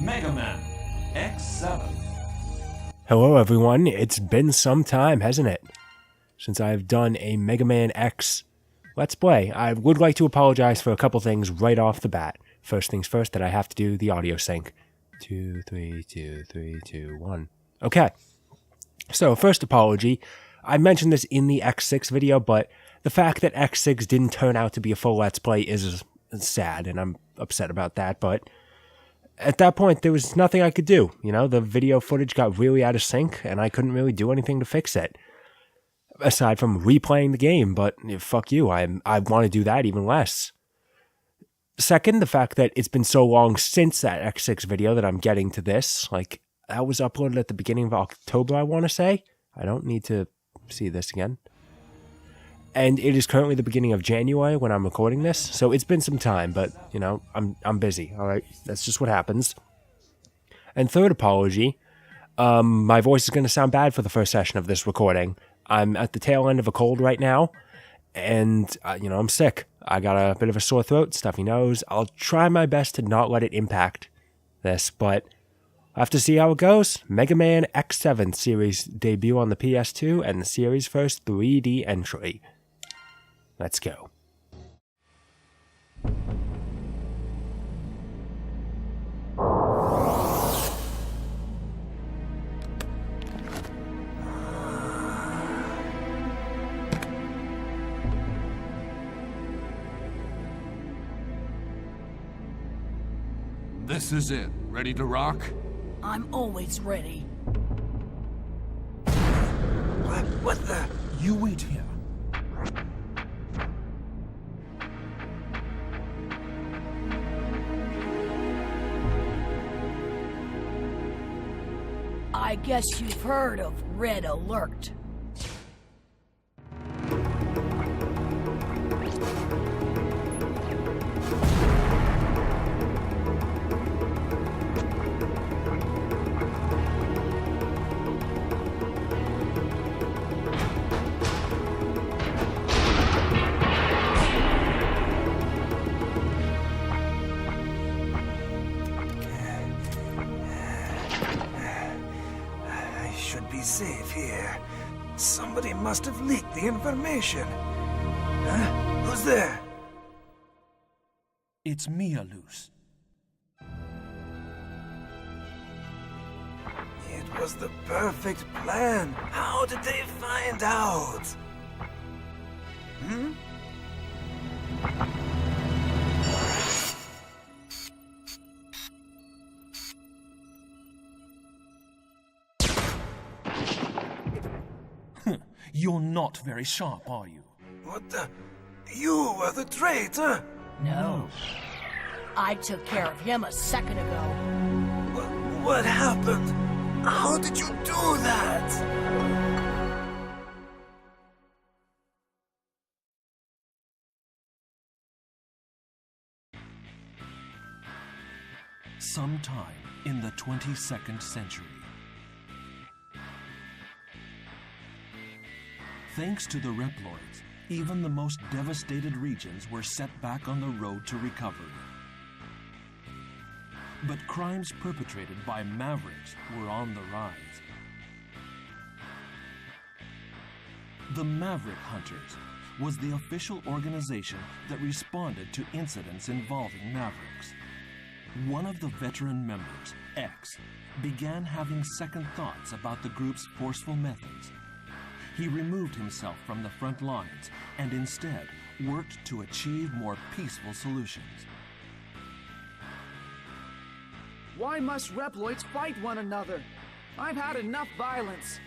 Mega Man X7. Hello everyone, it's been some time, hasn't it, since I've done a Mega Man X Let's Play. I would like to apologize for a couple things right off the bat. First things first, that I have to do the audio sync. 2, 3, 2, 3, 2, 1. Okay, so first apology. I mentioned this in the X6 video, but the fact that X6 didn't turn out to be a full Let's Play is sad, and I'm upset about that, but at that point, there was nothing I could do. You know, the video footage got really out of sync, and I couldn't really do anything to fix it. Aside from replaying the game, but fuck you, I want to do that even less. Second, the fact that it's been so long since that X6 video that I'm getting to this. Like, that was uploaded at the beginning of October, I want to say. I don't need to see this again. And it is currently the beginning of January when I'm recording this, so it's been some time, but, you know, I'm busy, alright? That's just what happens. And third apology, my voice is going to sound bad for the first session of this recording. I'm at the tail end of a cold right now, and, you know, I'm sick. I got a bit of a sore throat, stuffy nose. I'll try my best to not let it impact this, but I'll have to see how it goes. Mega Man X7 series debut on the PS2, and the series' first 3D entry. Let's go. This is it. Ready to rock? I'm always ready. What the? You wait here. I guess you've heard of Red Alert. Safe here. Somebody must have leaked the information. Huh? Who's there? It's Mia, Luce. It was the perfect plan. How did they find out? Hmm? You're not very sharp, are you? What the? You were the traitor? No. I took care of him a second ago. What happened? How did you do that? Sometime in the 22nd century. Thanks to the Reploids, even the most devastated regions were set back on the road to recovery. But crimes perpetrated by Mavericks were on the rise. The Maverick Hunters was the official organization that responded to incidents involving Mavericks. One of the veteran members, X, began having second thoughts about the group's forceful methods. He removed himself from the front lines and instead worked to achieve more peaceful solutions. Why must Reploids fight one another? I've had enough violence.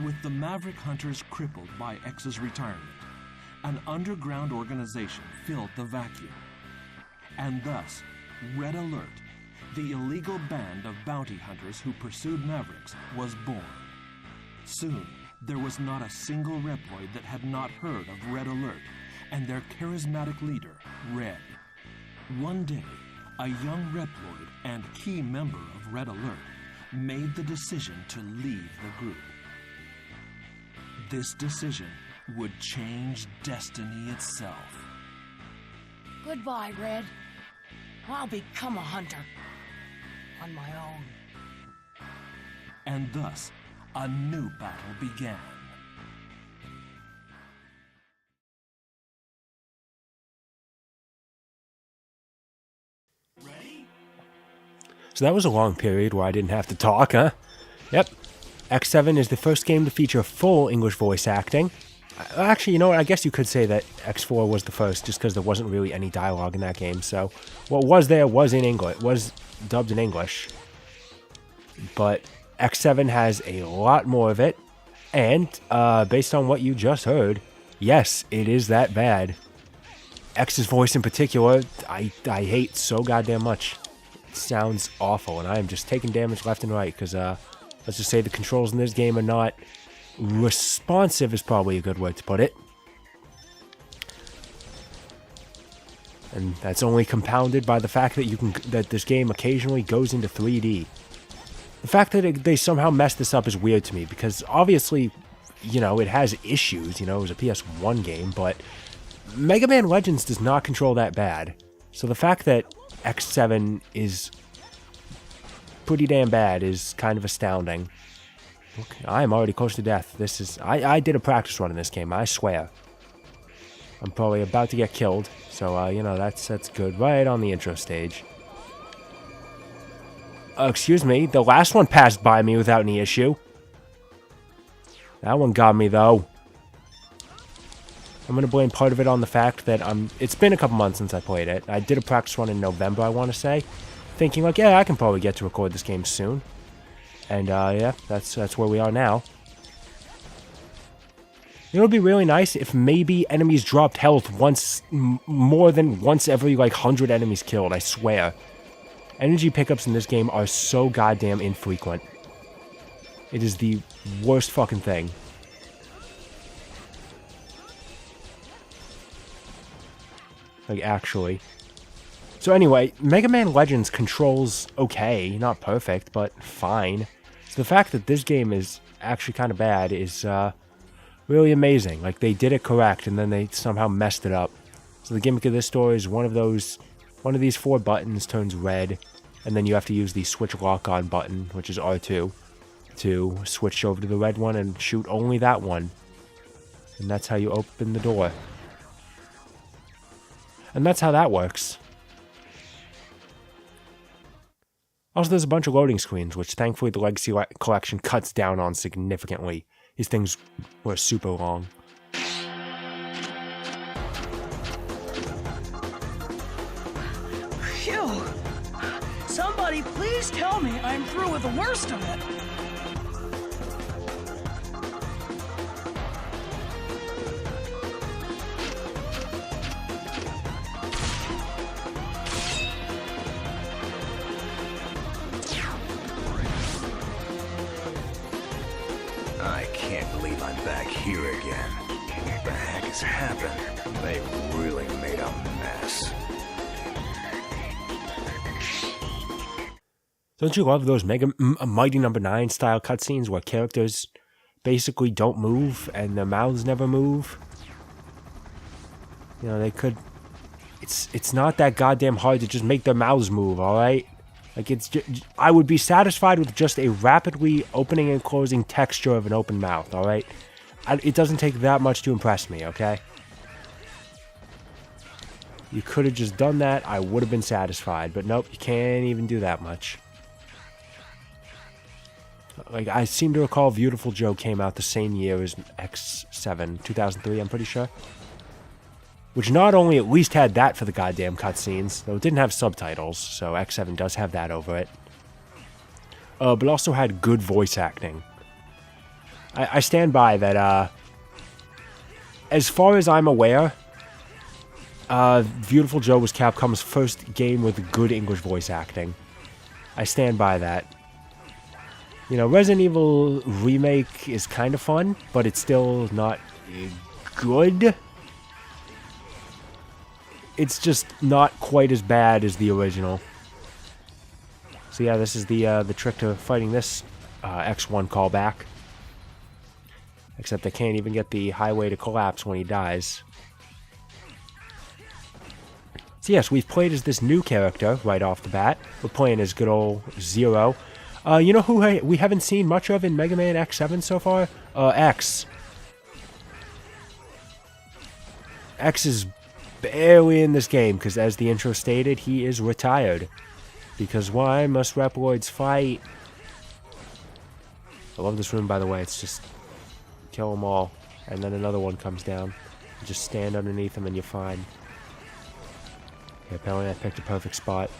With the Maverick Hunters crippled by X's retirement, an underground organization filled the vacuum. And thus, Red Alert, the illegal band of bounty hunters who pursued Mavericks, was born. Soon, there was not a single Reploid that had not heard of Red Alert and their charismatic leader, Red. One day, a young Reploid and key member of Red Alert made the decision to leave the group. This decision would change destiny itself. Goodbye, Red. I'll become a hunter. On my own. And thus, a new battle began. So that was a long period where I didn't have to talk, huh? Yep. X7 is the first game to feature full English voice acting. Actually, you know what? I guess you could say that X4 was the first, just because there wasn't really any dialogue in that game. So what was there was in English, was dubbed in English. But X7 has a lot more of it, and based on what you just heard, yes, it is that bad. X's voice in particular, I hate so goddamn much. It sounds awful, and I am just taking damage left and right, because let's just say the controls in this game are not responsive, is probably a good word to put it. And that's only compounded by the fact that that this game occasionally goes into 3D. The fact that they somehow messed this up is weird to me, because obviously, you know, it has issues. You know, it was a PS1 game, but Mega Man Legends does not control that bad. So the fact that X7 is pretty damn bad is kind of astounding. Okay, I am already close to death. This is... I did a practice run in this game, I swear. I'm probably about to get killed, so, you know, that's good. Right on the intro stage. Excuse me, the last one passed by me without any issue. That one got me, though. I'm going to blame part of it on the fact that it's been a couple months since I played it. I did a practice run in November, I want to say. Thinking, like, yeah, I can probably get to record this game soon. And, yeah, that's where we are now. You know, it would be really nice if maybe enemies dropped health more than once every, like, 100 enemies killed, I swear. Energy pickups in this game are so goddamn infrequent. It is the worst fucking thing. Like, actually. So anyway, Mega Man Legends controls okay, not perfect, but fine. So the fact that this game is actually kind of bad is really amazing. Like, they did it correct, and then they somehow messed it up. So the gimmick of this story is one of these 4 buttons turns red, and then you have to use the switch lock-on button, which is R2, to switch over to the red one and shoot only that one. And that's how you open the door. And that's how that works. Also, there's a bunch of loading screens, which thankfully the Legacy Collection cuts down on significantly. These things were super long. Phew! Somebody please tell me I'm through with the worst of it. I can't believe I'm back here again. What the heck has happened? They really made a mess. Don't you love those Mighty Number 9 style cutscenes where characters basically don't move and their mouths never move? You know, they could... It's not that goddamn hard to just make their mouths move, alright? Like, I would be satisfied with just a rapidly opening and closing texture of an open mouth, alright? It doesn't take that much to impress me, okay? You could have just done that, I would have been satisfied. But nope, you can't even do that much. Like, I seem to recall Beautiful Joe came out the same year as X7, 2003, I'm pretty sure. Which not only at least had that for the goddamn cutscenes, though it didn't have subtitles, so X7 does have that over it. But also had good voice acting. I stand by that, as far as I'm aware, Beautiful Joe was Capcom's first game with good English voice acting. I stand by that. You know, Resident Evil Remake is kind of fun, but it's still not good. It's just not quite as bad as the original. So yeah, this is the trick to fighting this X1 callback. Except I can't even get the highway to collapse when he dies. So yes, we've played as this new character right off the bat. We're playing as good old Zero. You know who we haven't seen much of in Mega Man X7 so far? X. X is barely in this game, because as the intro stated, he is retired. Because why must Reploids fight? I love this room, by the way. It's just kill them all, and then another one comes down. You just stand underneath them and you're fine. Okay, apparently I picked a perfect spot.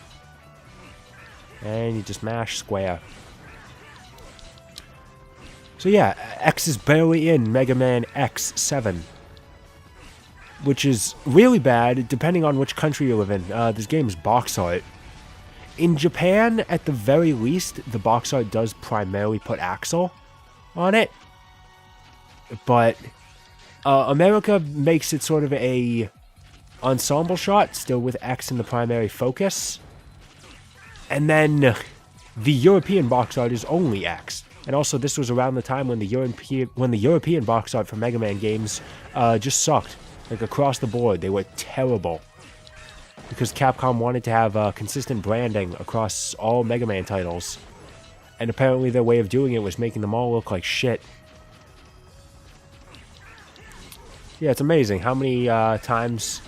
And you just mash square. So yeah, X is barely in Mega Man X7. Which is really bad, depending on which country you live in. This game is box art. In Japan, at the very least, the box art does primarily put Axel on it. But America makes it sort of a ensemble shot, still with X in the primary focus. And then the European box art is only X. And also, this was around the time when the European box art for Mega Man games just sucked. Like, across the board, they were terrible. Because Capcom wanted to have consistent branding across all Mega Man titles. And apparently their way of doing it was making them all look like shit. Yeah, it's amazing how many times,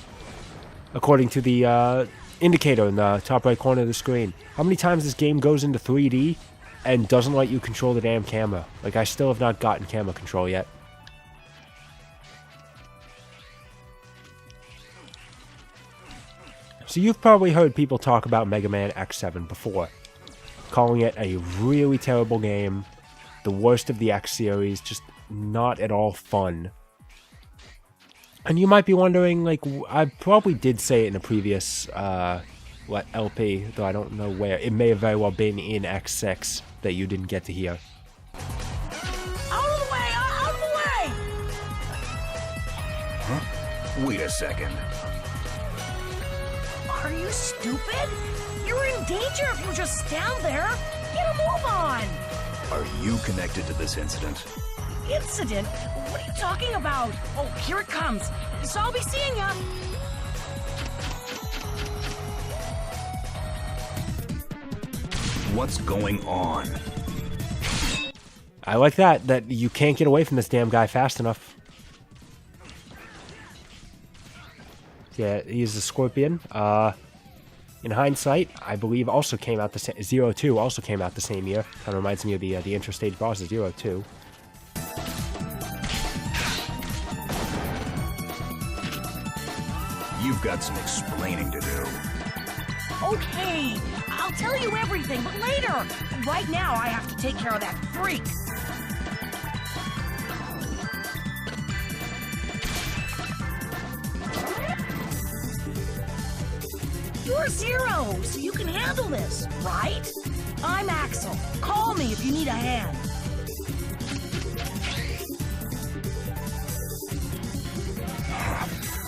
according to the indicator in the top right corner of the screen, how many times this game goes into 3D and doesn't let you control the damn camera. Like, I still have not gotten camera control yet. So you've probably heard people talk about Mega Man X7 before, calling it a really terrible game, the worst of the X series, just not at all fun. And you might be wondering, like, I probably did say it in a previous LP, though I don't know where. It may have very well been in X6 that you didn't get to hear. Out of the way! Out of the way! Huh? Wait a second. Are you stupid? You're in danger if you just stand there. Get a move on. Are you connected to this incident? Incident? What are you talking about? Oh, here it comes. So I'll be seeing ya. What's going on? I like that you can't get away from this damn guy fast enough. Yeah, he's a scorpion. In hindsight, I believe also came out the same. 02 also came out the same year. Kind of reminds me of the interstage boss of 02. You've got some explaining to do. Okay, I'll tell you everything, but later. Right now, I have to take care of that freak. You're Zero, so you can handle this, right? I'm Axel. Call me if you need a hand.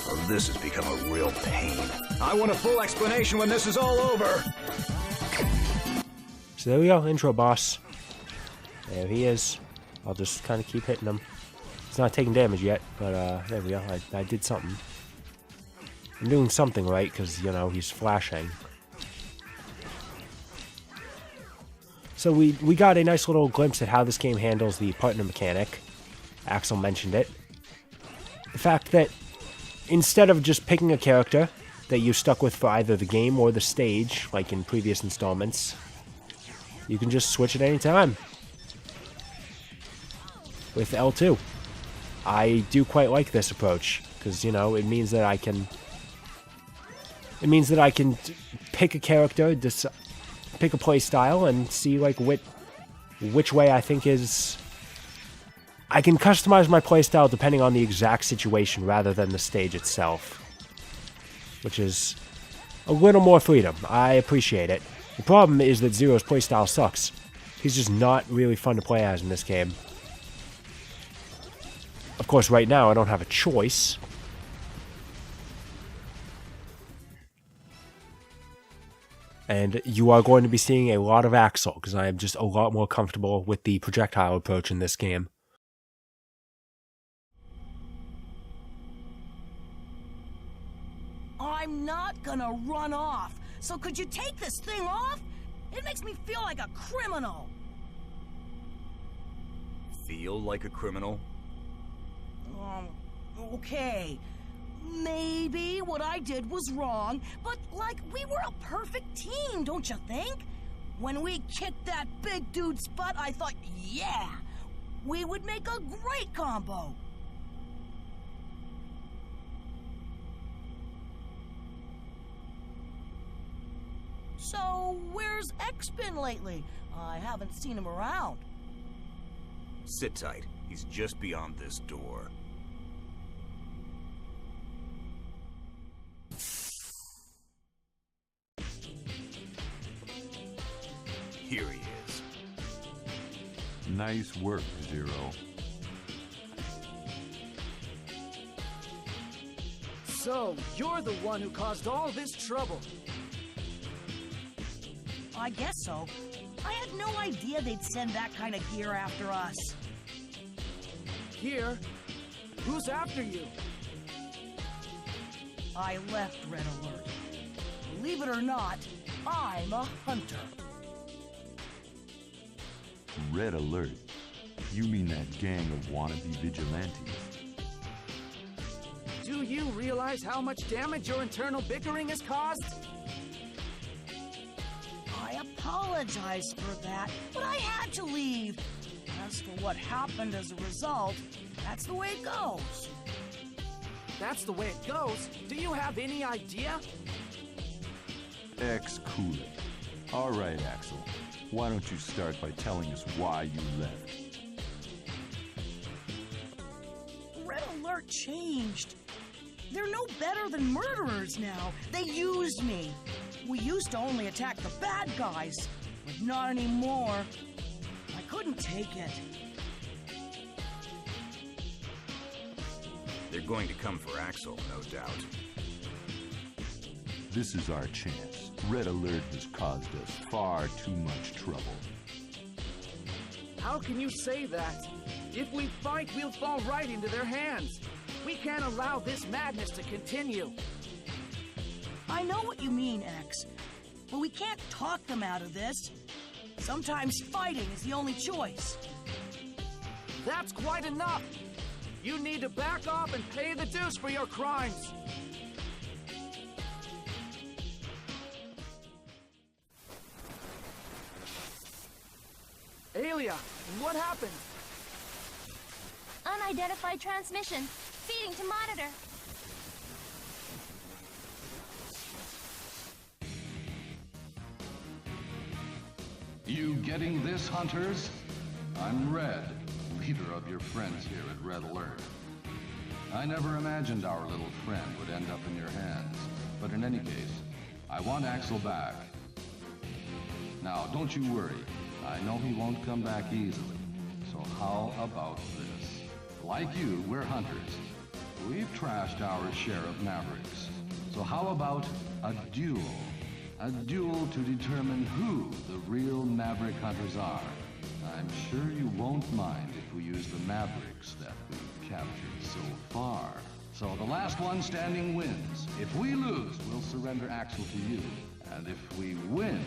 Well, this has become a real pain. I want a full explanation when this is all over. So there we go, intro boss. There he is. I'll just kind of keep hitting him. He's not taking damage yet, but there we go. I did something. I'm doing something right, because, you know, he's flashing. So we got a nice little glimpse at how this game handles the partner mechanic. Axel mentioned it. The fact that instead of just picking a character that you stuck with for either the game or the stage, like in previous installments, you can just switch at any time. With L2. I do quite like this approach, because, you know, it means that I can... It means that I can pick a character, pick a play style, and see like which way I think is. I can customize my playstyle depending on the exact situation rather than the stage itself, which is a little more freedom. I appreciate it. The problem is that Zero's playstyle sucks. He's just not really fun to play as in this game. Of course, right now I don't have a choice. And you are going to be seeing a lot of Axel, because I am just a lot more comfortable with the projectile approach in this game. I'm not gonna run off. So could you take this thing off? It makes me feel like a criminal. Feel like a criminal? Okay. Maybe what I did was wrong, but like, we were a perfect team, don't you think? When we kicked that big dude's butt, I thought, yeah, we would make a great combo. So, where's X been lately? I haven't seen him around. Sit tight. He's just beyond this door. Here he is. Nice work, Zero. So, you're the one who caused all this trouble. I guess so. I had no idea they'd send that kind of gear after us. Here? Who's after you? I left Red Alert. Believe it or not, I'm a hunter. Red Alert? You mean that gang of wannabe vigilantes? Do you realize how much damage your internal bickering has caused? I apologize for that, but I had to leave. As for what happened as a result, that's the way it goes. That's the way it goes? Do you have any idea? Cool it. All right, Axel. Why don't you start by telling us why you left? Red Alert changed. They're no better than murderers now. They used me. We used to only attack the bad guys, but not anymore. I couldn't take it. They're going to come for Axel, no doubt. This is our chance. Red Alert has caused us far too much trouble. How can you say that? If we fight, we'll fall right into their hands. We can't allow this madness to continue. I know what you mean, X, but we can't talk them out of this. Sometimes fighting is the only choice. That's quite enough. You need to back off and pay the dues for your crimes. Alia, what happened? Unidentified transmission. Feeding to monitor. You getting this, Hunters? I'm Red, leader of your friends here at Red Alert. I never imagined our little friend would end up in your hands. But in any case, I want Axel back. Now, don't you worry. I know he won't come back easily. So how about this? Like you, we're hunters. We've trashed our share of Mavericks. So how about a duel? A duel to determine who the real Maverick Hunters are. I'm sure you won't mind if we use the Mavericks that we've captured so far. So the last one standing wins. If we lose, we'll surrender Axel to you. And if we win,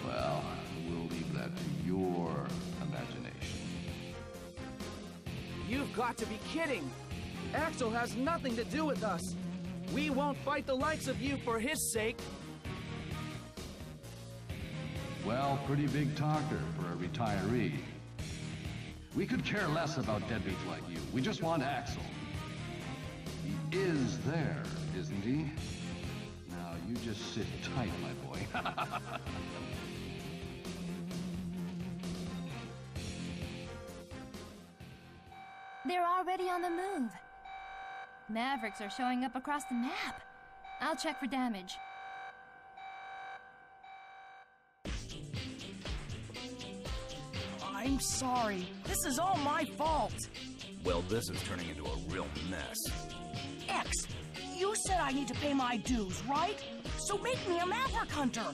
well, we'll leave that to your imagination. You've got to be kidding. Axel has nothing to do with us. We won't fight the likes of you for his sake. Well, pretty big talker for a retiree. We could care less about deadbeats like you. We just want Axel. He is there, isn't he? Now, you just sit tight, my boy. They're already on the move. Mavericks are showing up across the map. I'll check for damage. I'm sorry. This is all my fault. Well, this is turning into a real mess. X, you said I need to pay my dues, right? So make me a Maverick Hunter.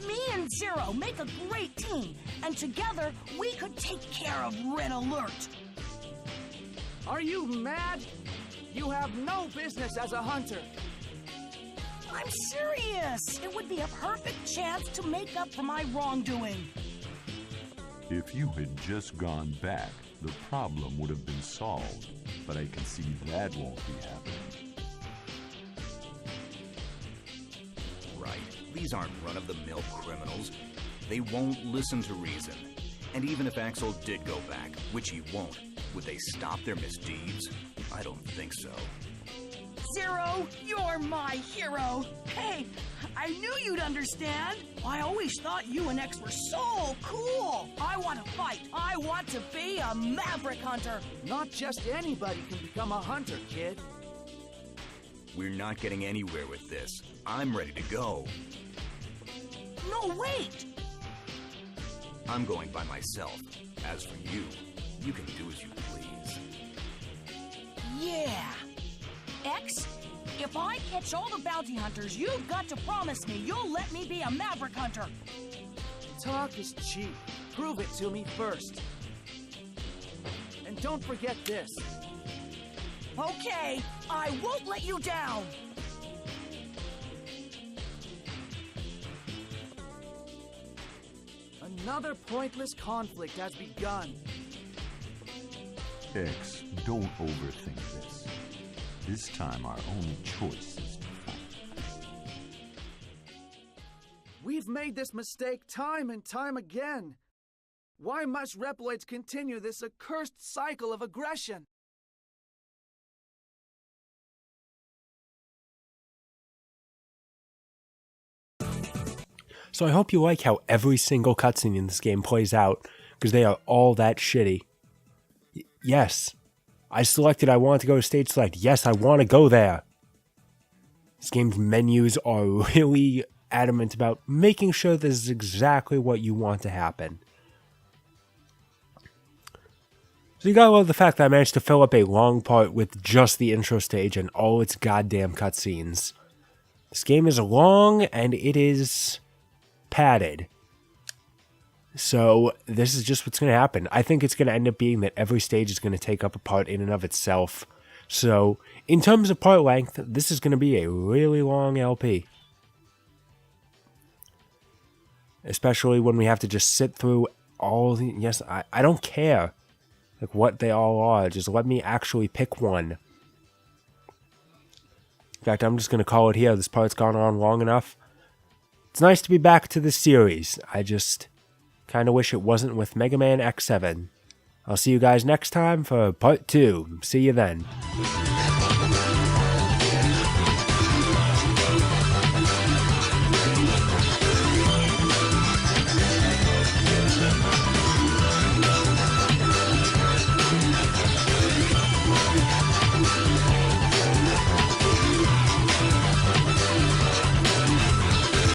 Me and Zero make a great team, and together we could take care of Red Alert. Are you mad? You have no business as a hunter. I'm serious. It would be a perfect chance to make up for my wrongdoing. If you had just gone back, the problem would have been solved. But I can see that won't be happening. Right. These aren't run-of-the-mill criminals. They won't listen to reason. And even if Axel did go back, which he won't, would they stop their misdeeds? I don't think so. Zero, you're my hero. Hey, I knew you'd understand. I always thought you and X were so cool. I want to fight. I want to be a Maverick Hunter. Not just anybody can become a hunter, kid. We're not getting anywhere with this. I'm ready to go. No, wait. I'm going by myself. As for you, you can do as you please. Yeah. X, if I catch all the bounty hunters, you've got to promise me you'll let me be a Maverick Hunter. Talk is cheap. Prove it to me first. And don't forget this. Okay, I won't let you down. Another pointless conflict has begun. X, don't overthink this. This time our only choice is to fight. We've made this mistake time and time again. Why must Reploids continue this accursed cycle of aggression? So I hope you like how every single cutscene in this game plays out, because they are all that shitty. Yes, I selected I want to go to stage select. Yes, I want to go there. This game's menus are really adamant about making sure this is exactly what you want to happen. So you gotta love the fact that I managed to fill up a long part with just the intro stage and all its goddamn cutscenes. This game is long and it is padded. So this is just what's going to happen. I think it's going to end up being that every stage is going to take up a part in and of itself. So in terms of part length, this is going to be a really long LP. Especially when we have to just sit through all the... Yes, I don't care like what they all are. Just let me actually pick one. In fact, I'm just going to call it here. This part's gone on long enough. It's nice to be back to this series. I just kind of wish it wasn't with Mega Man X7. I'll see you guys next time for part 2. See you then.